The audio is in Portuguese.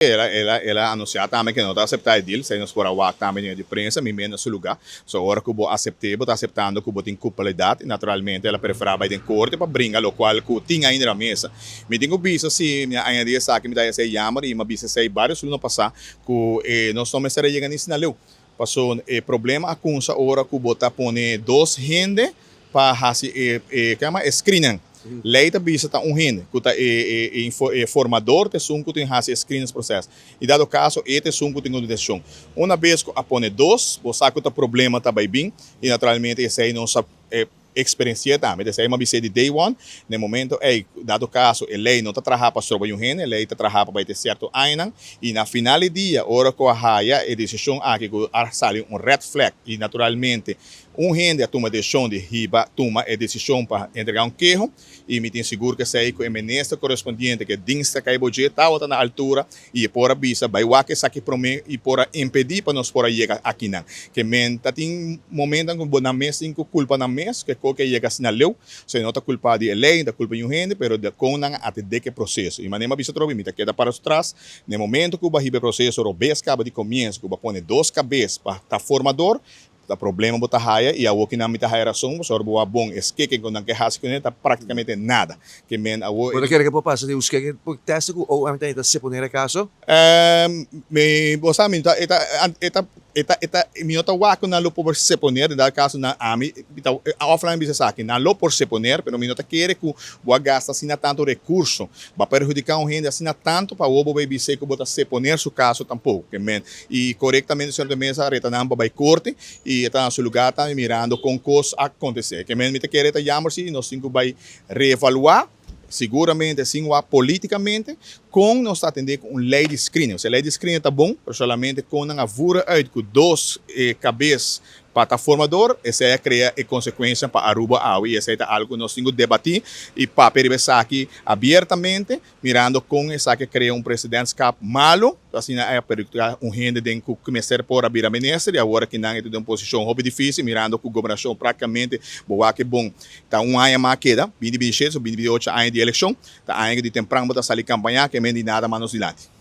Ela anunciou também que não está aceitando o deal, se nós for a WAC também de prensa, me menos no lugar. So, agora que eu aceitei, está aceitando que eu tenho culpabilidade, e naturalmente ela preferava ir em corte para brincar, o qual eu tinha ainda na mesa. Me tenho visto, se ainda dia sabe que me dá esse yammer, e me visto se vários anos passar, que nós estamos chegando nisso na lei. Passou problema com essa hora que eu botar pone dois gente para fazer screening. Leita bisa ta gente que formador te sunco tem hace screens processo. E dado caso, este sunco tem uma decisão. Uma vez que apone dois, você que tá problema tá bem, e naturalmente esse aí não sabe experiência também. Esse aí é uma visita de day one. No momento, dado caso, a lei não está trabalhando para sobre o gente, a lei está trabalhando para ter certo ainda, e na final do dia, hora que a raia, a decisão aqui que sale red flag, e naturalmente, gente toma decisão de riba, toma a decisão para entregar queijo, e me tem seguro que sei que o ministro correspondiente que dinsta que o está na altura e por avisa vai o que saque promete e por impedir para nós por chegar aqui não. Que menta tem momento que na mesa tem culpa na mesa que qualquer chega assim na lei, se não está culpa de lei, está culpa de gente, pero de com não até de que processo. E maneira avisa trobe, me queda para trás, no momento que o barriga processo o bes acaba de começo, que o põe duas cabeças para tá formador o problema bota raia e a o que na mita raia razão só boa bom esque que quando que has que tá praticamente nada que men a o Quando quer que eu passe de os que teste ou a mita se poner caso me bosa minta eta minota wa ko na lo por se poner dal caso na ami offline bisa aqui na lo por se poner pero minota quer que o gasta assim tanto recurso vai prejudicar um rende assim tanto para o baby se que bota se poner su caso tampouco que men e corretamente certo mesa reta na vai corte e está no seu lugar está mirando com coisas acontecer que men me te quer te chamar se nós cinco vai reevaluar seguramente sim politicamente com nós atender com lei de screening. Se a lei de screening está bom, solamente com a vura uit com dois cabeças para formador, essa é criar consequência para Aruba ao e essa é algo que nós temos que debater e para perceber aqui abertamente, mirando com essa que cria precedente cap malo, assim é para gente tem que começar por abrir a ministra e agora que não é de uma posição hobby difícil, mirando com a governação praticamente boa que bom, tá ano mais queda, 2026 ou 2028 ano de eleição, tá ano de temprano para sair campanha que nem nada mais nos dilante.